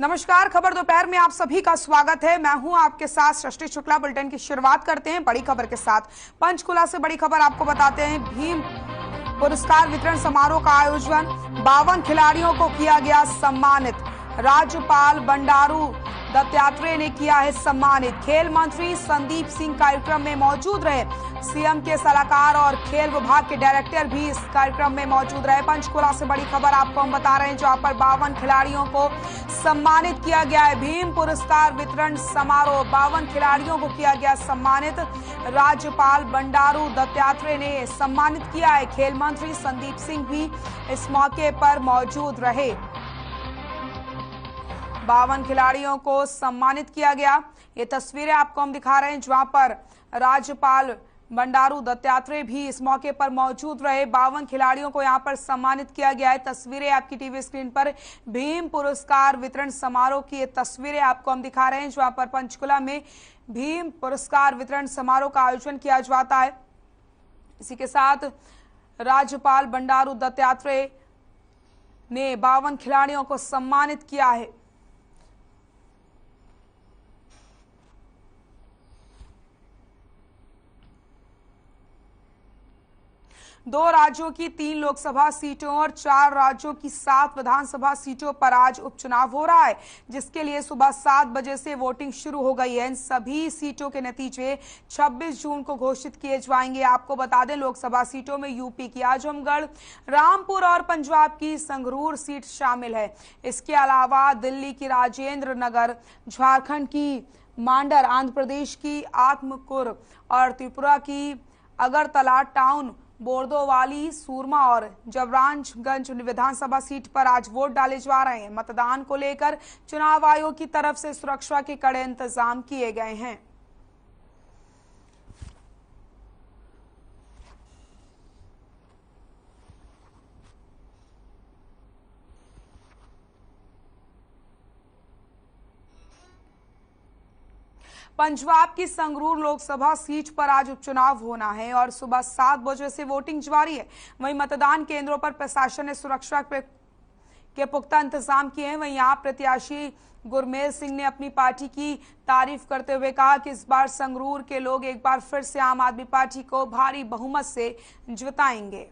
नमस्कार, खबर दोपहर में आप सभी का स्वागत है। मैं हूं आपके साथ सृष्टि शुक्ला। बुलेटिन की शुरुआत करते हैं बड़ी खबर के साथ। पंचकुला से बड़ी खबर आपको बताते हैं। भीम पुरस्कार वितरण समारोह का आयोजन, 52 खिलाड़ियों को किया गया सम्मानित। राज्यपाल बंडारू दत्तात्रेय ने किया है सम्मानित। खेल मंत्री संदीप सिंह कार्यक्रम में मौजूद रहे। सीएम के सलाहकार और खेल विभाग के डायरेक्टर भी इस कार्यक्रम में मौजूद रहे। पंचकुला से बड़ी खबर आपको हम बता रहे हैं, जहां पर 52 खिलाड़ियों को सम्मानित किया गया है। भीम पुरस्कार वितरण समारोह, 52 खिलाड़ियों को किया गया सम्मानित। राज्यपाल बंडारू दत्तात्रेय ने सम्मानित किया है। खेल मंत्री संदीप सिंह भी इस मौके पर मौजूद रहे। 52 खिलाड़ियों को सम्मानित किया गया। ये तस्वीरें आपको हम दिखा रहे हैं, जहां पर राज्यपाल बंडारू दत्तात्रेय भी इस मौके पर मौजूद रहे। 52 खिलाड़ियों को यहां पर सम्मानित किया गया है। तस्वीरें आपकी टीवी स्क्रीन पर भीम पुरस्कार वितरण समारोह की ये तस्वीरें आपको हम दिखा रहे हैं, जहां पर पंचकुला में भीम पुरस्कार वितरण समारोह का आयोजन किया जाता है। इसी के साथ राज्यपाल बंडारू दत्तात्रेय ने 52 खिलाड़ियों को सम्मानित किया है। दो राज्यों की 3 लोकसभा सीटों और 4 राज्यों की 7 विधानसभा सीटों पर आज उपचुनाव हो रहा है, जिसके लिए सुबह 7 बजे से वोटिंग शुरू हो गई है। इन सभी सीटों के नतीजे 26 जून को घोषित किए जाएंगे। आपको बता दें, लोकसभा सीटों में यूपी की आजमगढ़, रामपुर और पंजाब की संगरूर सीट शामिल है। इसके अलावा दिल्ली की राजेंद्र नगर, झारखंड की मांडर, आंध्र प्रदेश की आत्मकुर और त्रिपुरा की अगरतला टाउन, बोरदोवाली, सूरमा और जबरानगंज विधानसभा सीट पर आज वोट डाले जा रहे हैं। मतदान को लेकर चुनाव आयोग की तरफ से सुरक्षा के कड़े इंतजाम किए गए हैं। पंजाब की संगरूर लोकसभा सीट पर आज उपचुनाव होना है और सुबह 7 बजे से वोटिंग जारी है। वहीं मतदान केंद्रों पर प्रशासन ने सुरक्षा के पुख्ता इंतजाम किए हैं। वहीं यहाँ प्रत्याशी गुरमेल सिंह ने अपनी पार्टी की तारीफ करते हुए कहा कि इस बार संगरूर के लोग एक बार फिर से आम आदमी पार्टी को भारी बहुमत से जिताएंगे।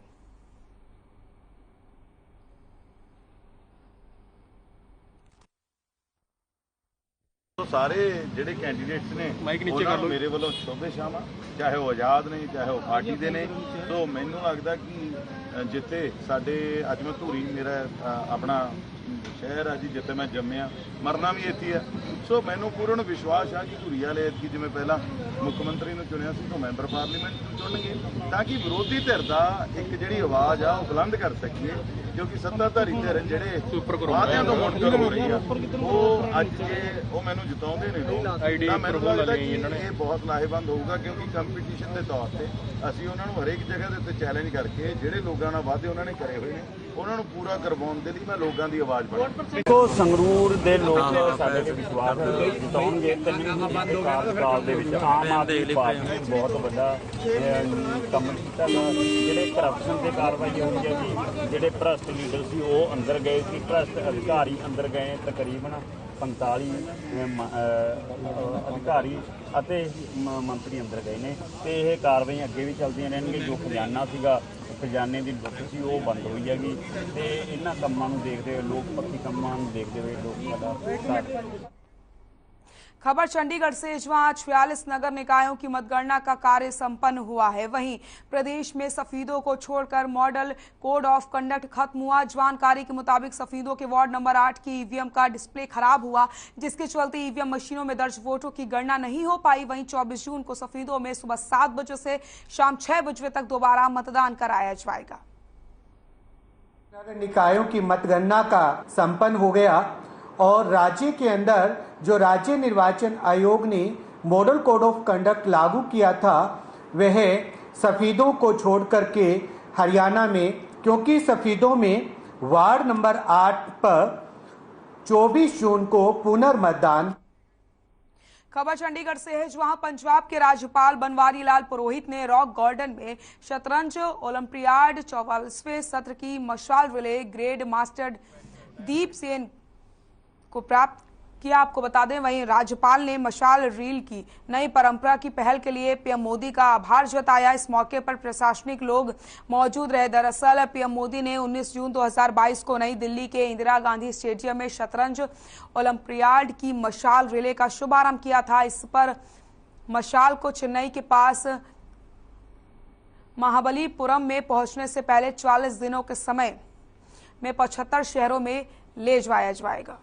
तो सारे ਜਿਹੜੇ ਕੈਂਡੀਡੇਟਸ ਨੇ ਉਹਨਾਂ ਨੂੰ ਮੇਰੇ ਵੱਲੋਂ ਸ਼ੁਭ ਸ਼ਾਮਾਂ, ਚਾਹੇ ਉਹ ਆਜ਼ਾਦ ਨੇ ਚਾਹੇ ਉਹ ਪਾਰਟੀ ਦੇ ਨੇ। ਸੋ ਮੈਨੂੰ ਲੱਗਦਾ ਕਿ ਜਿੱਥੇ ਸਾਡੇ ਅੱਜ ਮੈਂ ਧੂਰੀ ਮੇਰਾ ਆਪਣਾ ਸ਼ਹਿਰ ਆ ਜੀ, ਜਿੱਥੇ ਮੈਂ ਜੰਮਿਆ, ਮਰਨਾ ਵੀ ਇੱਥੇ ਆ। ਸੋ ਮੈਨੂੰ ਪੂਰਨ ਵਿਸ਼ਵਾਸ ਆ ਕਿ ਧੂਰੀ ਵਾਲੇ ਐਤਕੀ ਜਿਵੇਂ ਪਹਿਲਾਂ ਮੁੱਖ ਮੰਤਰੀ ਨੂੰ ਚੁਣਿਆ ਸੀ, ਤਾਂ ਮੈਂਬਰ ਪਾਰਲੀਮੈਂਟ ਨੂੰ ਚੁਣਨਗੇ, ਤਾਂ ਕਿ ਵਿਰੋਧੀ ਧਿਰ ਦਾ ਇੱਕ ਜਿਹੜੀ ਆਵਾਜ਼ ਆ ਉਹ ਬੁਲੰਦ ਕਰ ਸਕੀਏ। क्योंकि सत्ताधारी धिर ਜਿਹੜੇ ਵਾਅਦਿਆਂ ਤੋਂ ਮੁਨਕਰ ਹੋ ਰਹੀ ਆ, ਉਹ ਅੱਜ ਜੇ ਉਹ ਮੈਨੂੰ ਜਿਤਾਉਂਦੇ ਨੇ ਲੋਕ, ਤਾਂ ਮੈਨੂੰ ਲੱਗਦਾ ਕਿ ਇਹ ਬਹੁਤ ਲਾਹੇਵੰਦ ਹੋਊਗਾ। ਕਿਉਂਕਿ ਕੰਪੀਟੀਸ਼ਨ ਦੇ ਤੌਰ ਤੇ ਅਸੀਂ ਉਹਨਾਂ ਨੂੰ ਹਰੇਕ ਜਗ੍ਹਾ ਦੇ ਉੱਤੇ ਚੈਲੰਜ ਕਰਕੇ ਜਿਹੜੇ ਲੋਕਾਂ ਨਾਲ ਵਾਅਦੇ ਉਹਨਾਂ ਨੇ ਕਰੇ ਹੋਏ ਨੇ ਉਹਨਾਂ ਨੂੰ ਪੂਰਾ ਕਰਵਾਉਣ ਦੇ ਲਈ ਮੈਂ ਲੋਕਾਂ ਦੀ ਆਵਾਜ਼ ਬਣਾ। ਦੇਖੋ, ਸੰਗਰੂਰ ਦੇ ਲੋਕ ਸਾਡੇ ਤੇ ਵਿਸ਼ਵਾਸ ਜਿਤਾਉਣਗੇ। 3 ਕਾਲ ਦੇ ਵਿੱਚ ਆਮ ਆਦਮੀ ਪਾਰਟੀ ਨੇ ਬਹੁਤ ਵੱਡਾ ਕੰਮ ਕੀਤਾ। ਜਿਹੜੇ ਕਰਪਸ਼ਨ ਤੇ ਕਾਰਵਾਈ ਹੋਈ ਹੈ ਜੀ, ਜਿਹੜੇ ਭ੍ਰਸ਼ਟ ਲੀਡਰ ਸੀ ਉਹ ਅੰਦਰ ਗਏ ਸੀ, ਭ੍ਰਸ਼ਟ ਅਧਿਕਾਰੀ ਅੰਦਰ ਗਏ, ਤਕਰੀਬਨ 45 ਅਧਿਕਾਰੀ ਅਤੇ ਮੰਤਰੀ ਅੰਦਰ ਗਏ ਨੇ। ਤੇ ਇਹ ਕਾਰਵਾਈਆਂ ਅੱਗੇ ਵੀ ਚੱਲਦੀਆਂ ਰਹਿਣਗੀਆਂ। ਜੋ ਖਜ਼ਾਨਾ ਸੀਗਾ, ਖਜ਼ਾਨੇ ਦੀ ਲੁੱਟ ਸੀ, ਉਹ ਬੰਦ ਹੋਈ ਹੈਗੀ। ਤੇ ਇਹਨਾਂ ਕੰਮਾਂ ਨੂੰ ਦੇਖਦੇ ਹੋਏ, ਲੋਕ ਪੱਖੀ ਕੰਮਾਂ ਨੂੰ ਦੇਖਦੇ ਹੋਏ ਲੋਕ ਸਾਡਾ। खबर चंडीगढ़ से, जहां 46 नगर निकायों की मतगणना का कार्य संपन्न हुआ है। वहीं प्रदेश में सफेदों को छोड़कर मॉडल कोड ऑफ कंडक्ट खत्म हुआ। जानकारी के मुताबिक सफेदों के वार्ड नंबर 8 की ईवीएम का डिस्प्ले खराब हुआ, जिसके चलते ईवीएम मशीनों में दर्ज वोटों की गणना नहीं हो पाई। वहीं 24 जून को सफेदों में सुबह 7 बजे से शाम 6 बजे तक दोबारा मतदान कराया जाएगा। नगर निकायों की मतगणना का संपन्न हो गया और राज्य के अंदर जो राज्य निर्वाचन आयोग ने मॉडल कोड ऑफ कंडक्ट लागू किया था, वह सफेदों को छोड़ करके हरियाणा में, क्योंकि सफेदों में वार्ड नंबर 8 पर 24 जून को पुनर्मतदान। खबर चंडीगढ़ से है, जहां पंजाब के राज्यपाल बनवारी लाल पुरोहित ने रॉक गार्डन में शतरंज ओलंपियाड 44वें सत्र की मशाल रिले ग्रेड मास्टर दीप सेन को प्राप्त किया। आपको बता दें, वहीं राज्यपाल ने मशाल रील की नई परंपरा की पहल के लिए पीएम मोदी का आभार जताया। इस मौके पर प्रशासनिक लोग मौजूद रहे। दरअसल पीएम मोदी ने 19 जून 2022 को नई दिल्ली के इंदिरा गांधी स्टेडियम में शतरंज ओलंपियाड की मशाल रिले का शुभारंभ किया था। इस पर मशाल को चेन्नई के पास महाबलीपुरम में पहुंचने से पहले 40 दिनों के समय में 75 शहरों में ले जाया जाएगा।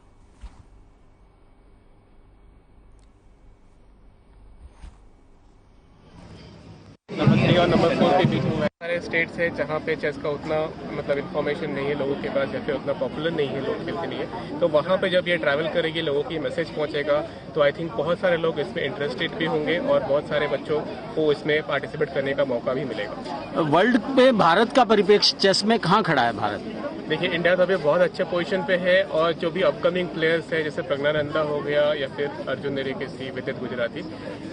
नंबर 3 और नंबर 4 के बीच में सारे स्टेट्स हैं जहाँ पे चेस का उतना मतलब इन्फॉर्मेशन नहीं है लोगों के पास, या फिर उतना पॉपुलर नहीं है लोग खेलते नहीं है। तो वहाँ पे जब ये ट्रैवल करेगी, लोगों की मैसेज पहुँचेगा, तो आई थिंक बहुत सारे लोग इसमें इंटरेस्टेड भी होंगे और बहुत सारे बच्चों को इसमें पार्टिसिपेट करने का मौका भी मिलेगा। वर्ल्ड पे भारत का परिप्रेक्ष्य चेस में कहाँ खड़ा है भारत? देखिए, इंडिया तो अभी बहुत अच्छे पोजीशन पे है, और जो भी अपकमिंग प्लेयर्स हैं जैसे प्रज्ञानंदा हो गया या फिर अर्जुन नेरेकेसी, विदित गुजराती,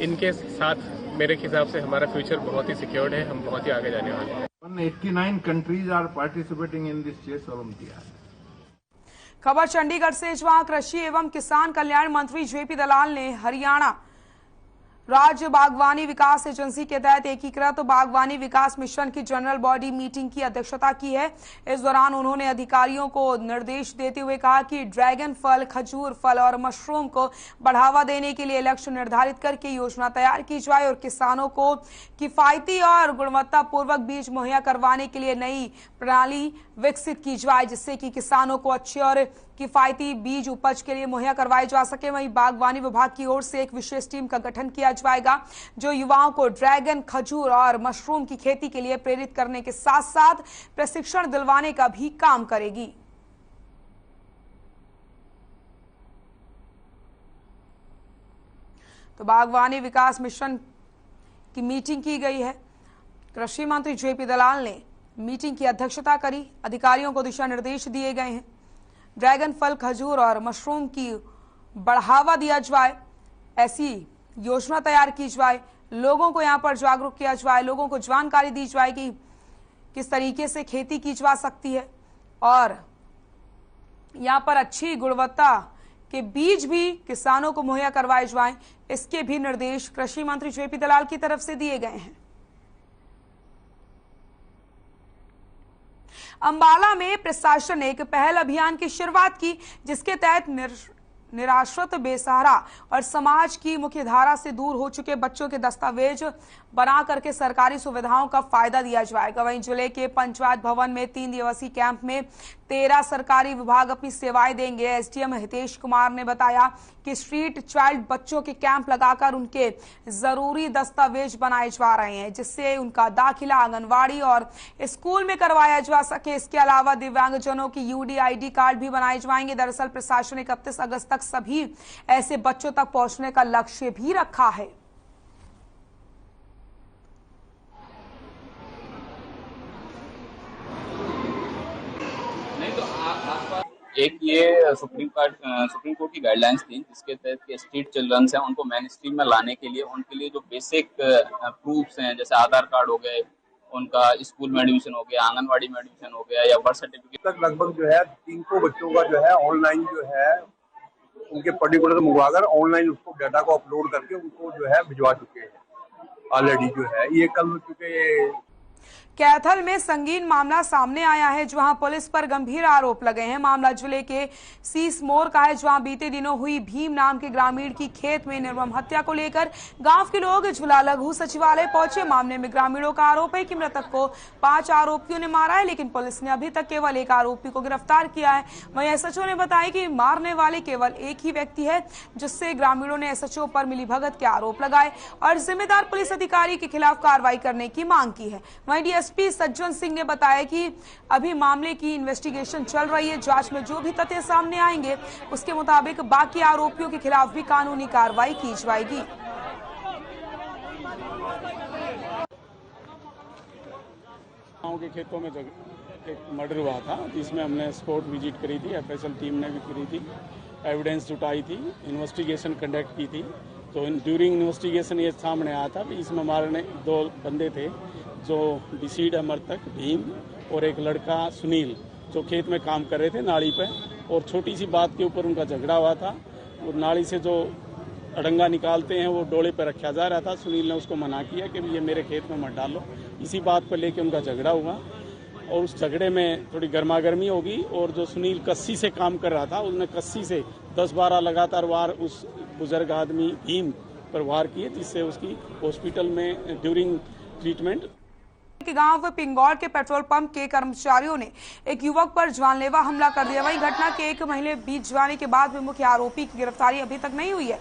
इनके साथ मेरे हिसाब से हमारा फ्यूचर बहुत ही सिक्योर्ड है, हम बहुत ही आगे जाने वाले हैं। 189 countries are participating in this chess Olympiad. खबर चंडीगढ़ से, जहां कृषि एवं किसान कल्याण मंत्री जेपी दलाल ने हरियाणा राज्य बागवानी विकास एजेंसी के तहत एकीकृत बागवानी विकास मिशन की जनरल बॉडी मीटिंग की अध्यक्षता की है। इस दौरान उन्होंने अधिकारियों को निर्देश देते हुए कहा कि ड्रैगन फल, खजूर फल और मशरूम को बढ़ावा देने के लिए लक्ष्य निर्धारित करके योजना तैयार की जाए और किसानों को किफायती और गुणवत्तापूर्वक बीज मुहैया करवाने के लिए नई प्रणाली विकसित की जाए, जिससे कि किसानों को अच्छे और किफायती बीज उपज के लिए मुहैया करवाए जा सके। वहीं बागवानी विभाग की ओर से एक विशेष टीम का गठन किया जाएगा जो युवाओं को ड्रैगन, खजूर और मशरूम की खेती के लिए प्रेरित करने के साथ साथ प्रशिक्षण दिलवाने का भी काम करेगी। तो बागवानी विकास मिशन की मीटिंग की गई है। कृषि मंत्री जेपी दलाल ने मीटिंग की अध्यक्षता करी। अधिकारियों को दिशा निर्देश दिए गए हैं। ड्रैगन फल, खजूर और मशरूम की बढ़ावा दिया जाए, ऐसी योजना तैयार की जाए, लोगों को यहां पर जागरूक किया जाए, लोगों को जानकारी दी जाए कि किस तरीके से खेती की जा सकती है और यहां पर अच्छी गुणवत्ता के बीज भी किसानों को मुहैया करवाए जाएं। इसके भी निर्देश कृषि मंत्री जेपी दलाल की तरफ से दिए गए हैं। अंबाला में प्रशासन ने एक पहल अभियान की शुरुआत की, जिसके तहत निराश्रित, बेसहारा और समाज की मुख्य धारा से दूर हो चुके बच्चों के दस्तावेज बना करके सरकारी सुविधाओं का फायदा दिया जाएगा। वहीं जिले के पंचायत भवन में 3 दिवसीय कैंप में 13 सरकारी विभाग अपनी सेवाएं देंगे। एसडीएम हितेश कुमार ने बताया कि स्ट्रीट चाइल्ड बच्चों के कैंप लगाकर उनके जरूरी दस्तावेज बनाए जा रहे हैं, जिससे उनका दाखिला आंगनवाड़ी और स्कूल में करवाया जा सके। इसके अलावा दिव्यांगजनों की यूडीआईडी कार्ड भी बनाए जाएंगे। दरअसल प्रशासन ने 31 अगस्त तक सभी ऐसे बच्चों तक पहुंचने का लक्ष्य भी रखा है। एक ये सुप्रीम कोर्ट की गाइडलाइंस थी, जिसके तहत के स्ट्रीट चिल्ड्रंस हैं उनको मेन स्ट्रीम में लाने के लिए उनके लिए जो बेसिक प्रूफ्स हैं, जैसे आधार कार्ड हो गए, उनका स्कूल में एडमिशन हो गया, आंगनवाड़ी में एडमिशन हो गया या बर्थ सर्टिफिकेट तक लगभग जो है 300 बच्चों का जो है ऑनलाइन जो है उनके पर्टिकुलर मंगवाकर ऑनलाइन उसको डाटा को अपलोड करके उनको जो है भिजवा चुके हैं ऑलरेडी। जो है ये कल चुके। कैथल में संगीन मामला सामने आया है, जहां पुलिस पर गंभीर आरोप लगे हैं। मामला जिले के सीस मोड़ का है, जहां बीते दिनों हुई भीम नाम के ग्रामीण की खेत में निर्मम हत्या को लेकर गांव के लोग झुला लघु सचिवालय पहुंचे। मामले में ग्रामीणों का आरोप है कि मृतक को 5 आरोपियों ने मारा है, लेकिन पुलिस ने अभी तक केवल 1 आरोपी को गिरफ्तार किया है। वहीं एसएचओ ने बताया कि मारने वाले केवल एक ही व्यक्ति है, जिससे ग्रामीणों ने एसएचओ पर मिलीभगत के आरोप लगाए और जिम्मेदार पुलिस अधिकारी के खिलाफ कार्रवाई करने की मांग की है। वहीं डीएसपी सज्जन सिंह ने बताया कि अभी मामले की इन्वेस्टिगेशन चल रही है। जांच में जो भी तथ्य सामने आएंगे उसके मुताबिक बाकी आरोपियों के खिलाफ भी कानूनी कार्रवाई की जाएगी। गांव के खेतों में एक मर्डर हुआ था, जिसमें हमने स्पॉट विजिट करी थी, एफएसएल टीम ने भी करी थी, एविडेंस जुटाई थी, इन्वेस्टिगेशन कंडक्ट की थी। तो ड्यूरिंग इन्वेस्टिगेशन ये सामने आया था कि इसमें हमारे 2 बंदे थे जो डिसीड है मृतक भीम और एक लड़का सुनील, जो खेत में काम कर रहे थे नाली पे, और छोटी सी बात के ऊपर उनका झगड़ा हुआ था। और नाली से जो अड़ंगा निकालते हैं वो डोले पर रखा जा रहा था। सुनील ने उसको मना किया कि ये मेरे खेत में मत डालो। इसी बात पर लेके उनका झगड़ा हुआ और उस झगड़े में थोड़ी गर्मागर्मी होगी और जो सुनील कस्सी से काम कर रहा था उसने कस्सी से 10-12 लगातार वार उस बुजुर्ग आदमी भीम पर वार किए, जिससे उसकी हॉस्पिटल में ड्यूरिंग ट्रीटमेंट के गांव पिंगौर के पेट्रोल पंप के कर्मचारियों ने एक युवक पर जानलेवा हमला कर दिया। वहीं घटना के 1 महीने बीत जाने के बाद भी मुख्य आरोपी की गिरफ्तारी अभी तक नहीं हुई है।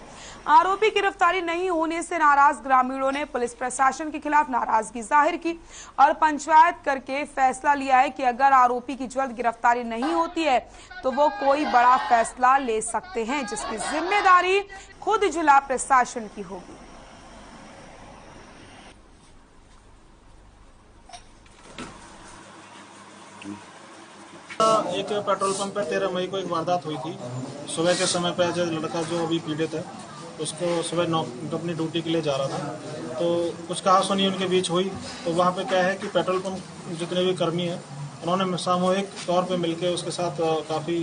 आरोपी की गिरफ्तारी नहीं होने से नाराज ग्रामीणों ने पुलिस प्रशासन के खिलाफ नाराजगी जाहिर की और पंचायत करके फैसला लिया है कि अगर आरोपी की जल्द गिरफ्तारी नहीं होती है तो वो कोई बड़ा फैसला ले सकते हैं, जिसकी जिम्मेदारी खुद जिला प्रशासन की होगी। एक पेट्रोल पंप पे 13 मई को एक वारदात हुई थी। सुबह के समय पे जो लड़का जो अभी पीड़ित है उसको सुबह अपनी ड्यूटी के लिए जा रहा था, तो कुछ कहासुनी उनके बीच हुई। तो वहाँ पे क्या है कि पेट्रोल पंप जितने भी कर्मी हैं उन्होंने सामूहिक तौर पे मिलके उसके साथ काफ़ी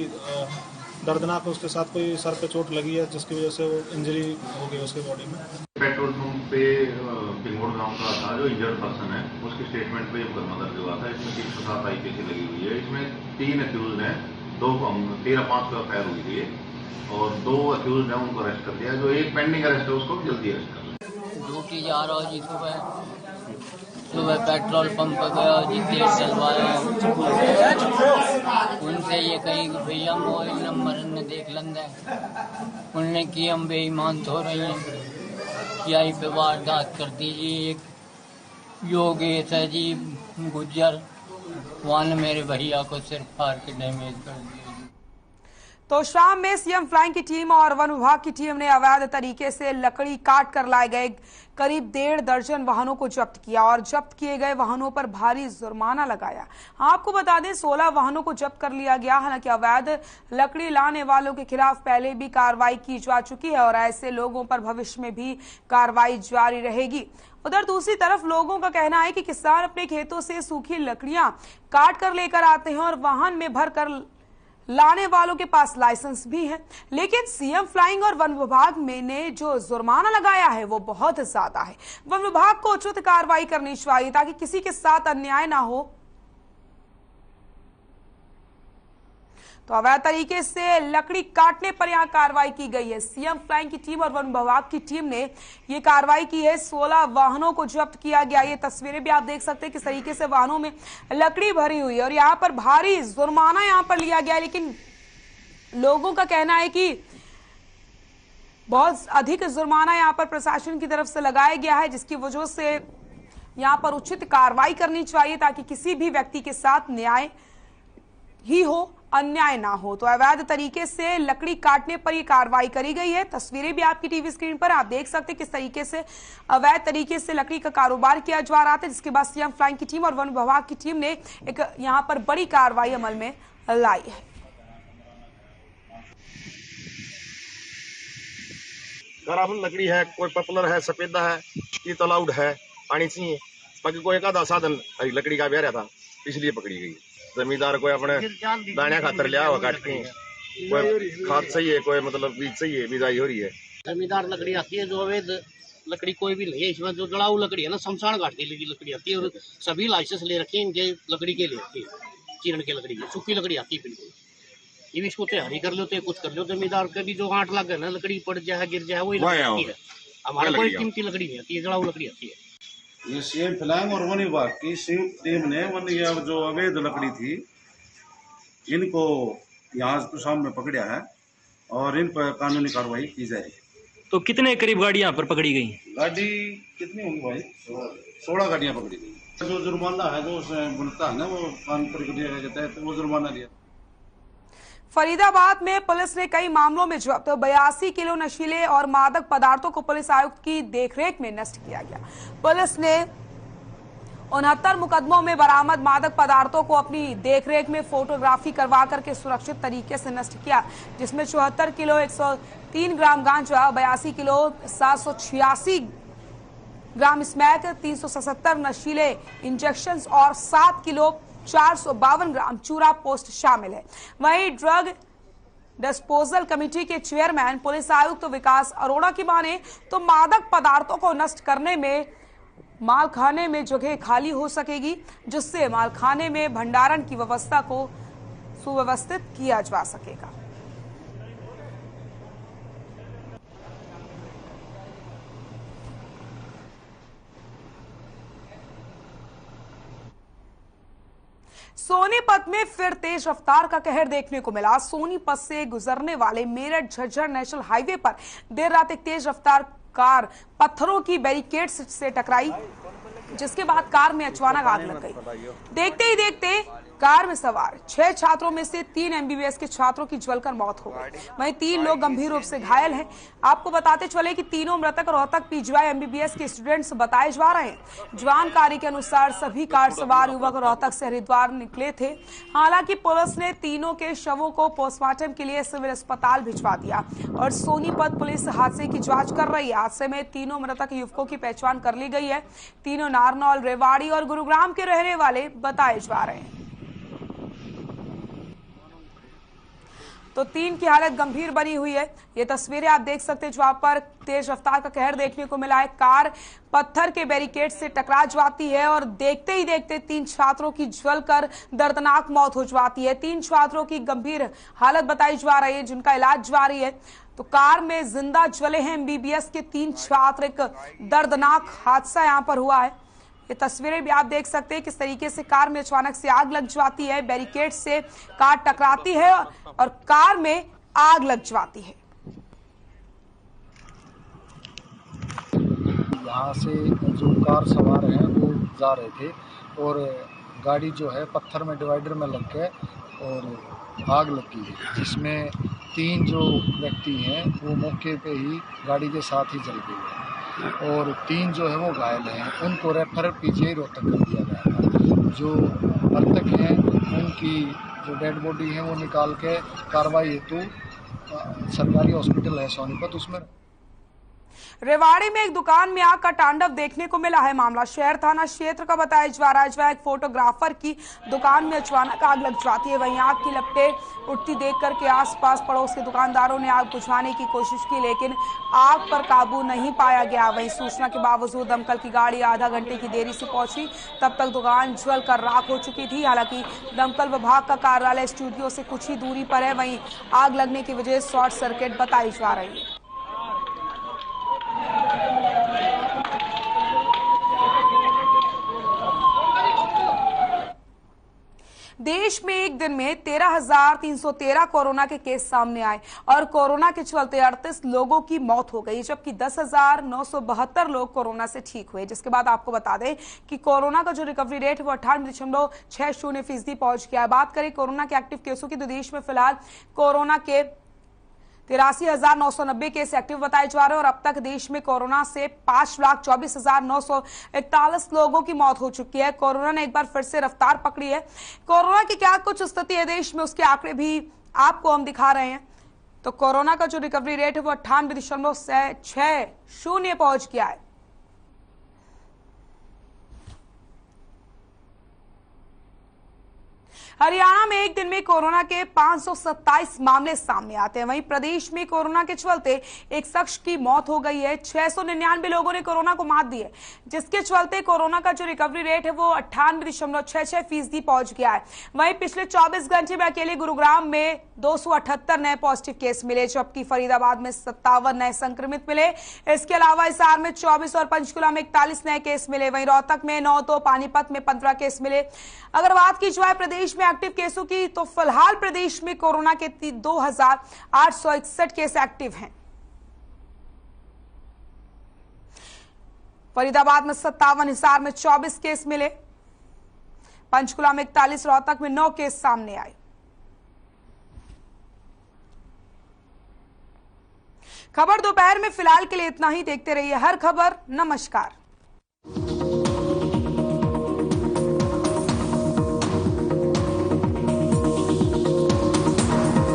दर्दनाक उसके साथ कोई सर पे चोट लगी है, जिसकी वजह से वो इंजरी हो गई उसके बॉडी में। पेट्रोल पंप पे पिंगौर गांव का था जो इंजर्ड पर्सन है, उसके स्टेटमेंट पे मुकदमा दर्ज हुआ था। इसमें 307 IPC लगी हुई है। इसमें 3 अक्यूज हैं, 13/5 को एफआईआर हुई थी और 2 अक्यूज हैं, उनको अरेस्ट कर दिया। जो एक पेंडिंग अरेस्ट है उसको जल्दी अरेस्ट कर। ड्यूटी जा रहा जी, सुबह पेट्रोल पंप पर गया जी, तेल चलवाया। उनसे ये कही भैया मोबाइल नंबर ने देख लेंगे, उनने की हम बेईमान तो रही हैं, यही पे वारदात कर दीजिए। एक योगेश है जी गुज्जर, वहाँ ने मेरे भैया को सिर फाड़ के डैमेज कर दिया। तो शाम में सीएम फ्लाइंग की टीम और वन विभाग की टीम ने अवैध तरीके से लकड़ी काट कर लाए गए करीब 1.5 दर्जन वाहनों को जब्त किया और जब्त किए गए वाहनों पर भारी जुर्माना लगाया। आपको बता दें 16 वाहनों को जब्त कर लिया गया। हालांकि अवैध लकड़ी लाने वालों के खिलाफ पहले भी कार्रवाई की जा चुकी है और ऐसे लोगों पर भविष्य में भी कार्रवाई जारी रहेगी। उधर दूसरी तरफ लोगों का कहना है कि किसान अपने खेतों से सूखी लकड़ियां काट कर लेकर आते हैं और वाहन में भर कर लाने वालों के पास लाइसेंस भी है, लेकिन सीएम फ्लाइंग और वन विभाग में ने जो जुर्माना लगाया है वो बहुत ज्यादा है। वन विभाग को उचित कार्रवाई करनी चाहिए ताकि किसी के साथ अन्याय ना हो। तो अवैध तरीके से लकड़ी काटने पर यहां कार्रवाई की गई है। सीएम फ्लाइंग की टीम और वन विभाग की टीम ने ये कार्रवाई की है। 16 वाहनों को जब्त किया गया। ये तस्वीरें भी आप देख सकते हैं किस तरीके से वाहनों में लकड़ी भरी हुई है और यहाँ पर भारी जुर्माना यहाँ पर लिया गया है। लेकिन लोगों का कहना है कि बहुत अधिक जुर्माना यहाँ पर प्रशासन की तरफ से लगाया गया है, जिसकी वजह से यहाँ पर उचित कार्रवाई करनी चाहिए ताकि किसी भी व्यक्ति के साथ न्याय ही हो, अन्याय ना हो। तो अवैध तरीके से लकड़ी काटने पर यह कार्रवाई करी गई है। तस्वीरें भी आपकी टीवी स्क्रीन पर आप देख सकते हैं किस तरीके से अवैध तरीके से लकड़ी का कारोबार किया जा रहा था, जिसके बाद सीएम फ्लाइंग की टीम और वन विभाग की टीम ने एक यहां पर बड़ी कार्रवाई अमल में लाई है। खराब लकड़ी है, कोई पपलर है, सफेदा है, ये तो अलाउड है, आनी चाहिए। बाकी कोई एक आधा साधन लकड़ी का भी रहा था, इसलिए पकड़ी गई। जमींदार कोई अपने दाने खातर लिया हुआ काट के, कोई खाद सही है, कोई मतलब बीज सही है, बिजाई हो रही है। जमींदार लकड़ी आती है, जो अवैध लकड़ी कोई भी ले, इसमें जो जड़ाऊ लकड़ी है ना, शमशान घाट की लकड़ी आती है और सभी लाइसेंस ले रखे हैं इनके लकड़ी के लिए, चीरण के लकड़ी की सूखी लकड़ी आती है बिल्कुल। ये भी इसको तैयारी कर लो तो कुछ कर लो। जमींदार के भी जो 8 लाख है ना, लकड़ी पड़ जाए गिर जाए वही आती है। हमारे कोई कीमती लकड़ी नहीं आती है, जड़ाऊ लकड़ी आती है। ये सीएम फ्लाइंग और वन विभाग की संयुक्त टीम ने जो अवैध लकड़ी थी इनको यहाँ सामने पकड़ा है और इन पर कानूनी कार्रवाई की जाएगी। तो कितने करीब गाड़ी यहाँ पर पकड़ी गई? गाड़ी कितनी होगी भाई? 16 गाड़ियाँ पकड़ी गई। जो जुर्माना है जो उसमें बनता है ना, वो कानून प्रक्रिया के तहत वो जुर्माना दिया। फरीदाबाद में पुलिस ने कई मामलों में जब्त 82 किलो नशीले और मादक पदार्थों को पुलिस आयुक्त की देखरेख में नष्ट किया गया। पुलिस ने 69 मुकदमों में बरामद मादक पदार्थों को अपनी देखरेख में फोटोग्राफी करवा करके सुरक्षित तरीके से नष्ट किया, जिसमें 74 किलो 103 ग्राम गांजा, 82 किलो 786 ग्राम स्मैक, 377 नशीले इंजेक्शंस और 7 किलो 452 ग्राम चूरा पोस्ट शामिल है। वहीं ड्रग डिस्पोजल कमेटी के चेयरमैन पुलिस आयुक्त विकास अरोड़ा की माने तो मादक पदार्थों को नष्ट करने में मालखाने में जगह खाली हो सकेगी, जिससे मालखाने में भंडारण की व्यवस्था को सुव्यवस्थित किया जा सकेगा। सोनीपत में फिर तेज रफ्तार का कहर देखने को मिला। सोनीपत से गुजरने वाले मेरठ झज्जर नेशनल हाईवे पर देर रात एक तेज रफ्तार कार पत्थरों की बैरिकेड से टकराई, जिसके बाद कार में अचानक आग लग गई। देखते ही देखते कार में सवार 6 छात्रों में से 3 एमबीबीएस के छात्रों की जलकर मौत हो गई। वहीं 3 लोग गंभीर रूप से घायल हैं। आपको बताते चले कि तीनों मृतक रोहतक पीजीआई एमबीबीएस के स्टूडेंट्स बताए जा रहे हैं। जानकारी के अनुसार सभी कार सवार युवक रोहतक से हरिद्वार निकले थे। हालांकि पुलिस ने तीनों के शवों को पोस्टमार्टम के लिए सिविल अस्पताल भिजवा दिया और सोनीपत पुलिस हादसे की जांच कर रही है। हादसे में तीनों मृतक युवकों की पहचान कर ली गई है। तीनों नारनौल, रेवाड़ी और गुरुग्राम के रहने वाले बताए जा रहे हैं। तो 3 की हालत गंभीर बनी हुई है। ये तस्वीरें आप देख सकते हैं जहां पर तेज रफ्तार का कहर देखने को मिला है। कार पत्थर के बैरिकेड से टकरा जाती है और देखते ही देखते 3 छात्रों की जलकर दर्दनाक मौत हो जाती है। 3 छात्रों की गंभीर हालत बताई जा रही है, जिनका इलाज जारी है। तो कार में जिंदा जले हैं एमबीबीएस के 3 छात्र। एक दर्दनाक हादसा यहां पर हुआ है। ये तस्वीरें भी आप देख सकते हैं किस तरीके से कार में अचानक से आग लग जाती है, बैरिकेड से कार टकराती है और कार में आग लग जाती है। यहाँ से जो कार सवार हैं वो जा रहे थे और गाड़ी जो है पत्थर में डिवाइडर में लग गए और आग लगी है, जिसमें 3 जो व्यक्ति हैं वो मौके पे ही गाड़ी के साथ ही जल गए हैं और 3 जो है वो घायल हैं। उनको रेफर पीजीआई रोहतक कर दिया गया था। जो मृतक हैं उनकी जो डेड बॉडी है वो निकाल के कार्रवाई हेतु सरकारी हॉस्पिटल है सोनीपत, उसमें। रेवाड़ी में एक दुकान में आग का तांडव देखने को मिला है। मामला शहर थाना क्षेत्र का बताया जा रहा है, जहां एक फोटोग्राफर की दुकान में अचानक आग लग जाती है। वहीं आग की लपटें उठती देख करके आसपास पड़ोस के दुकानदारों ने आग बुझाने की कोशिश की, लेकिन आग पर काबू नहीं पाया गया। वहीं सूचना के बावजूद दमकल की गाड़ी आधा घंटे की देरी से पहुंची। तब तक दुकान जलकर राख हो चुकी थी। हालांकि दमकल विभाग का कार्यालय स्टूडियो से कुछ ही दूरी पर है। वहीं आग लगने की वजह शॉर्ट सर्किट बताई जा रही है। देश में एक दिन में 13,313 कोरोना के केस सामने आए और कोरोना के चलते 38 लोगों की मौत हो गई, जबकि 10,972 लोग कोरोना से ठीक हुए। जिसके बाद आपको बता दें कि कोरोना का जो रिकवरी रेट है वो 98.60% पहुंच गया। बात करें कोरोना के एक्टिव केसों की तो देश में फिलहाल कोरोना के 83,990 केस एक्टिव बताए जा रहे हैं और अब तक देश में कोरोना से 5,24,941 लोगों की मौत हो चुकी है। कोरोना ने एक बार फिर से रफ्तार पकड़ी है। कोरोना की क्या कुछ स्थिति है देश में, उसके आंकड़े भी आपको हम दिखा रहे हैं। तो कोरोना का जो रिकवरी रेट है वो 98.60 पहुंच गया है। हरियाणा में एक दिन में कोरोना के 527 मामले सामने आते हैं। वहीं प्रदेश में कोरोना के चलते एक शख्स की मौत हो गई है। 699 लोगों ने कोरोना को मात दी है, जिसके चलते कोरोना का जो रिकवरी रेट है वो 98.66% पहुंच गया है। वहीं पिछले 24 घंटे में अकेले गुरुग्राम में 278 नए पॉजिटिव केस मिले, जबकि फरीदाबाद में 57 नए संक्रमित मिले। इसके अलावा हिसार में 24 और पंचकुला में 41 नए केस मिले। वहीं रोहतक में 9 तो पानीपत में 15 केस मिले। अगर बात की जाए प्रदेश में एक्टिव केसों की तो फिलहाल प्रदेश में कोरोना के 2,861 केस एक्टिव हैं। फरीदाबाद में 57, हिसार में 24 केस मिले, पंचकुला में 41, रोहतक में 9 केस सामने आए। खबर दोपहर में फिलहाल के लिए इतना ही। देखते रहिए हर खबर। नमस्कार।